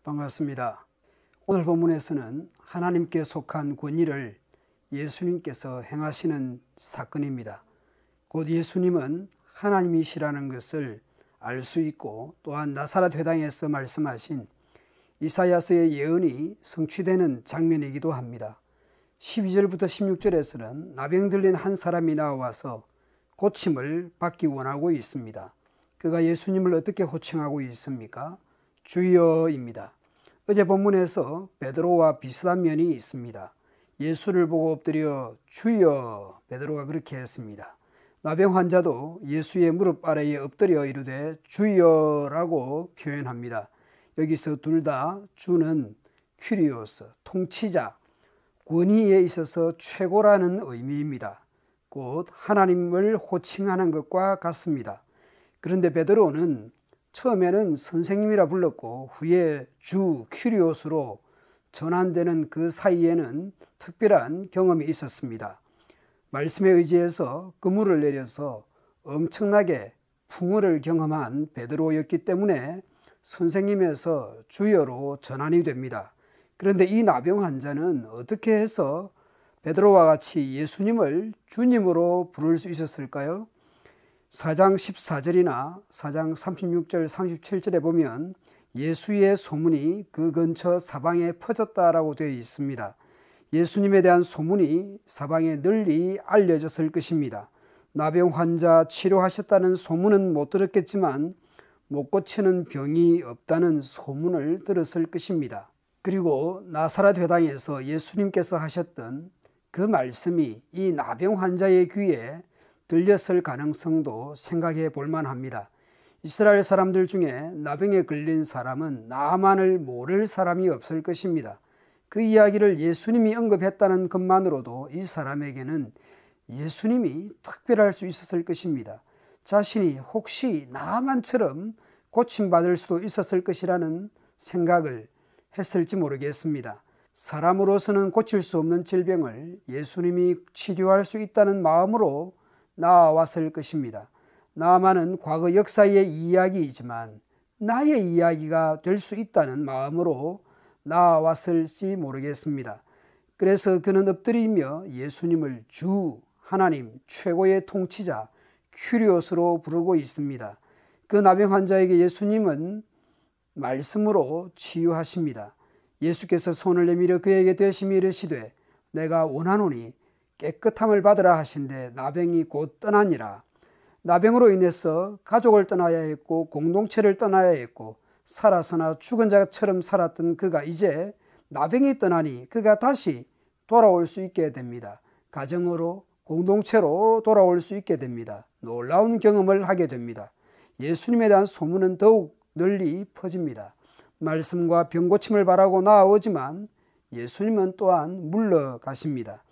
반갑습니다. 오늘 본문에서는 하나님께 속한 권위를 예수님께서 행하시는 사건입니다. 곧 예수님은 하나님이시라는 것을 알 수 있고, 또한 나사렛 회당에서 말씀하신 이사야서의 예언이 성취되는 장면이기도 합니다. 12절부터 16절에서는 나병 들린 한 사람이 나와서 고침을 받기 원하고 있습니다. 그가 예수님을 어떻게 호칭하고 있습니까? 주여입니다. 어제 본문에서 베드로와 비슷한 면이 있습니다. 예수를 보고 엎드려 주여, 베드로가 그렇게 했습니다. 나병 환자도 예수의 무릎 아래에 엎드려 이르되 주여라고 표현합니다. 여기서 둘 다 주는 큐리오스, 통치자, 권위에 있어서 최고라는 의미입니다. 곧 하나님을 호칭하는 것과 같습니다. 그런데 베드로는 처음에는 선생님이라 불렀고 후에 주 큐리오스로 전환되는 그 사이에는 특별한 경험이 있었습니다. 말씀에 의지해서 그물을 내려서 엄청나게 풍요를 경험한 베드로였기 때문에 선생님에서 주여로 전환이 됩니다. 그런데 이 나병 환자는 어떻게 해서 베드로와 같이 예수님을 주님으로 부를 수 있었을까요? 4장 14절이나 4장 36절 37절에 보면 예수의 소문이 그 근처 사방에 퍼졌다라고 되어 있습니다. 예수님에 대한 소문이 사방에 널리 알려졌을 것입니다. 나병 환자 치료하셨다는 소문은 못 들었겠지만 못 고치는 병이 없다는 소문을 들었을 것입니다. 그리고 나사렛 회당에서 예수님께서 하셨던 그 말씀이 이 나병 환자의 귀에 들렸을 가능성도 생각해 볼 만합니다. 이스라엘 사람들 중에 나병에 걸린 사람은 나만을 모를 사람이 없을 것입니다. 그 이야기를 예수님이 언급했다는 것만으로도 이 사람에게는 예수님이 특별할 수 있었을 것입니다. 자신이 혹시 나만처럼 고침받을 수도 있었을 것이라는 생각을 했을지 모르겠습니다. 사람으로서는 고칠 수 없는 질병을 예수님이 치료할 수 있다는 마음으로 나아왔을 것입니다. 나만은 과거 역사의 이야기이지만 나의 이야기가 될 수 있다는 마음으로 나아왔을지 모르겠습니다. 그래서 그는 엎드리며 예수님을 주, 하나님, 최고의 통치자, 큐리오스로 부르고 있습니다. 그 나병 환자에게 예수님은 말씀으로 치유하십니다. 예수께서 손을 내밀어 그에게 되시며 이르시되 내가 원하노니 깨끗함을 받으라 하신데 나병이 곧 떠나니라. 나병으로 인해서 가족을 떠나야 했고 공동체를 떠나야 했고 살아서나 죽은 자처럼 살았던 그가 이제 나병이 떠나니 그가 다시 돌아올 수 있게 됩니다. 가정으로 공동체로 돌아올 수 있게 됩니다. 놀라운 경험을 하게 됩니다. 예수님에 대한 소문은 더욱 널리 퍼집니다. 말씀과 병고침을 바라고 나아오지만 예수님은 또한 물러가십니다.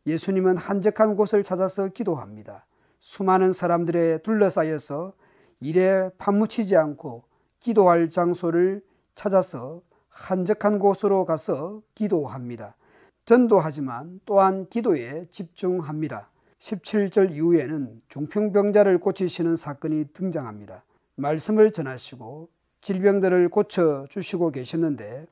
예수님은 한적한 곳을 찾아서 기도합니다. 수많은 사람들에 둘러싸여서 일에 파묻히지 않고 기도할 장소를 찾아서 한적한 곳으로 가서 기도합니다. 전도하지만 또한 기도에 집중합니다. 17절 이후에는 중풍병자를 고치시는 사건이 등장합니다. 말씀을 전하시고 질병들을 고쳐주시고 계셨는데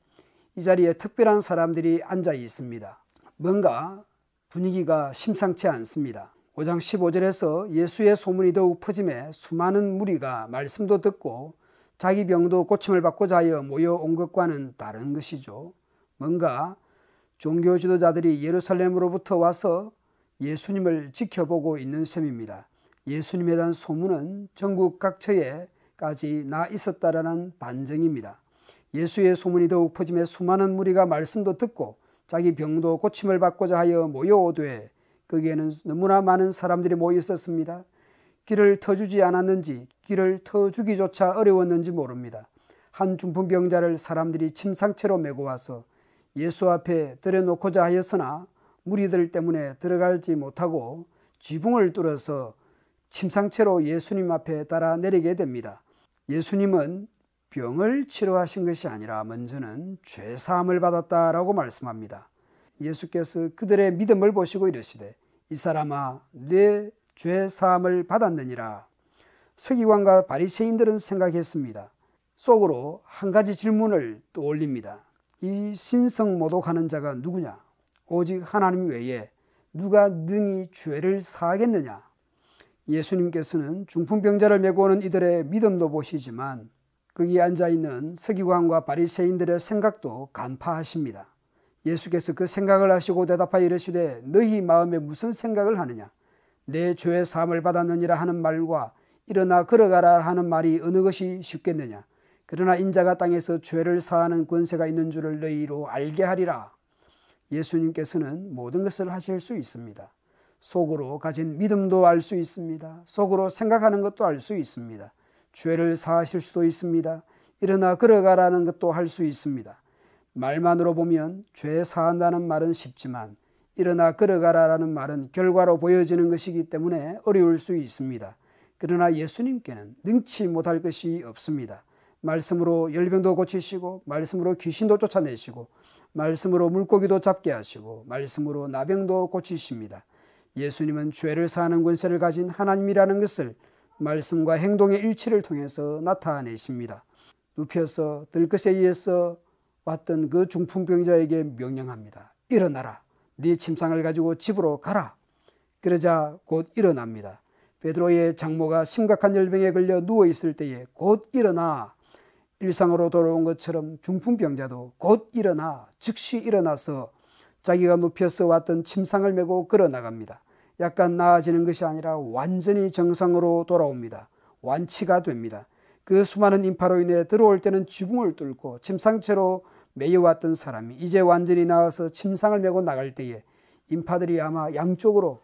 이 자리에 특별한 사람들이 앉아 있습니다. 뭔가 분위기가 심상치 않습니다. 5장 15절에서 예수의 소문이 더욱 퍼짐에 수많은 무리가 말씀도 듣고 자기 병도 고침을 받고자 하여 모여온 것과는 다른 것이죠. 뭔가 종교 지도자들이 예루살렘으로부터 와서 예수님을 지켜보고 있는 셈입니다. 예수님에 대한 소문은 전국 각처에까지 나 있었다라는 반증입니다. 예수의 소문이 더욱 퍼짐에 수많은 무리가 말씀도 듣고 자기 병도 고침을 받고자 하여 모여오되 거기에는 너무나 많은 사람들이 모여 있었습니다. 길을 터주지 않았는지 길을 터주기조차 어려웠는지 모릅니다. 한 중풍병자를 사람들이 침상채로 메고 와서 예수 앞에 들여놓고자 하였으나 무리들 때문에 들어가지 못하고 지붕을 뚫어서 침상채로 예수님 앞에 따라 내리게 됩니다. 예수님은 병을 치료하신 것이 아니라 먼저는 죄사함을 받았다라고 말씀합니다. 예수께서 그들의 믿음을 보시고 이르시되 이 사람아 내 죄사함을 받았느니라. 서기관과 바리새인들은 생각했습니다. 속으로 한 가지 질문을 떠올립니다. 이 신성모독하는 자가 누구냐? 오직 하나님 외에 누가 능히 죄를 사하겠느냐? 예수님께서는 중풍병자를 메고 오는 이들의 믿음도 보시지만 거기에 앉아있는 서기관과 바리새인들의 생각도 간파하십니다. 예수께서 그 생각을 하시고 대답하여 이르시되 너희 마음에 무슨 생각을 하느냐? 내 죄의 사함을 받았느니라 하는 말과 일어나 걸어가라 하는 말이 어느 것이 쉽겠느냐? 그러나 인자가 땅에서 죄를 사하는 권세가 있는 줄을 너희로 알게 하리라. 예수님께서는 모든 것을 하실 수 있습니다. 속으로 가진 믿음도 알 수 있습니다. 속으로 생각하는 것도 알 수 있습니다. 죄를 사하실 수도 있습니다. 일어나 걸어가라는 것도 할 수 있습니다. 말만으로 보면 죄 사한다는 말은 쉽지만 일어나 걸어가라는 말은 결과로 보여지는 것이기 때문에 어려울 수 있습니다. 그러나 예수님께는 능치 못할 것이 없습니다. 말씀으로 열병도 고치시고 말씀으로 귀신도 쫓아내시고 말씀으로 물고기도 잡게 하시고 말씀으로 나병도 고치십니다. 예수님은 죄를 사하는 권세를 가진 하나님이라는 것을 말씀과 행동의 일치를 통해서 나타내십니다. 눕혀서 들것에 의해서 왔던 그 중풍병자에게 명령합니다. 일어나라. 네 침상을 가지고 집으로 가라. 그러자 곧 일어납니다. 베드로의 장모가 심각한 열병에 걸려 누워있을 때에 곧 일어나 일상으로 돌아온 것처럼 중풍병자도 곧 일어나 즉시 일어나서 자기가 눕혀서 왔던 침상을 메고 걸어나갑니다. 약간 나아지는 것이 아니라 완전히 정상으로 돌아옵니다. 완치가 됩니다. 그 수많은 인파로 인해 들어올 때는 지붕을 뚫고 침상채로 매여왔던 사람이 이제 완전히 나와서 침상을 메고 나갈 때에 인파들이 아마 양쪽으로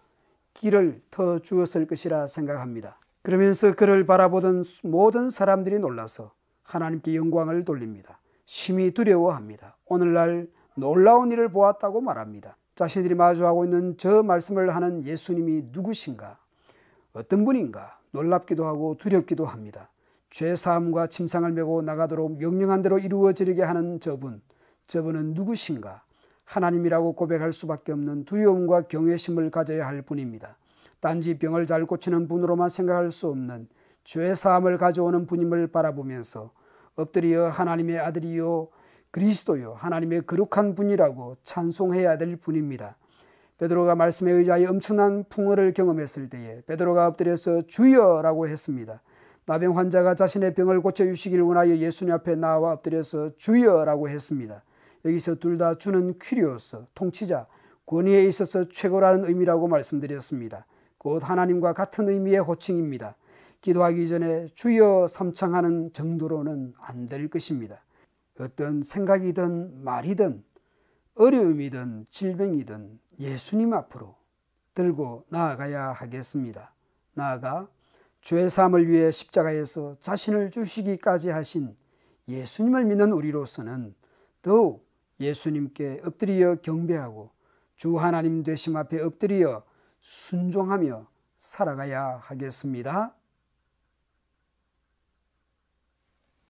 길을 터 주었을 것이라 생각합니다. 그러면서 그를 바라보던 모든 사람들이 놀라서 하나님께 영광을 돌립니다. 심히 두려워합니다. 오늘날 놀라운 일을 보았다고 말합니다. 자신들이 마주하고 있는 저 말씀을 하는 예수님이 누구신가? 어떤 분인가? 놀랍기도 하고 두렵기도 합니다. 죄사함과 침상을 메고 나가도록 명령한 대로 이루어지게 하는 저분은 누구신가? 하나님이라고 고백할 수밖에 없는 두려움과 경외심을 가져야 할 분입니다. 단지 병을 잘 고치는 분으로만 생각할 수 없는 죄사함을 가져오는 분임을 바라보면서 엎드려 하나님의 아들이요 그리스도요 하나님의 거룩한 분이라고 찬송해야 될 분입니다. 베드로가 말씀에 의지하여 엄청난 풍어를 경험했을 때에 베드로가 엎드려서 주여라고 했습니다. 나병 환자가 자신의 병을 고쳐주시길 원하여 예수님 앞에 나와 엎드려서 주여라고 했습니다. 여기서 둘 다 주는 퀴리오스, 통치자, 권위에 있어서 최고라는 의미라고 말씀드렸습니다. 곧 하나님과 같은 의미의 호칭입니다. 기도하기 전에 주여 삼창하는 정도로는 안 될 것입니다. 어떤 생각이든 말이든 어려움이든 질병이든 예수님 앞으로 들고 나아가야 하겠습니다. 나아가 죄사함을 위해 십자가에서 자신을 주시기까지 하신 예수님을 믿는 우리로서는 더욱 예수님께 엎드려 경배하고 주 하나님 되심 앞에 엎드려 순종하며 살아가야 하겠습니다.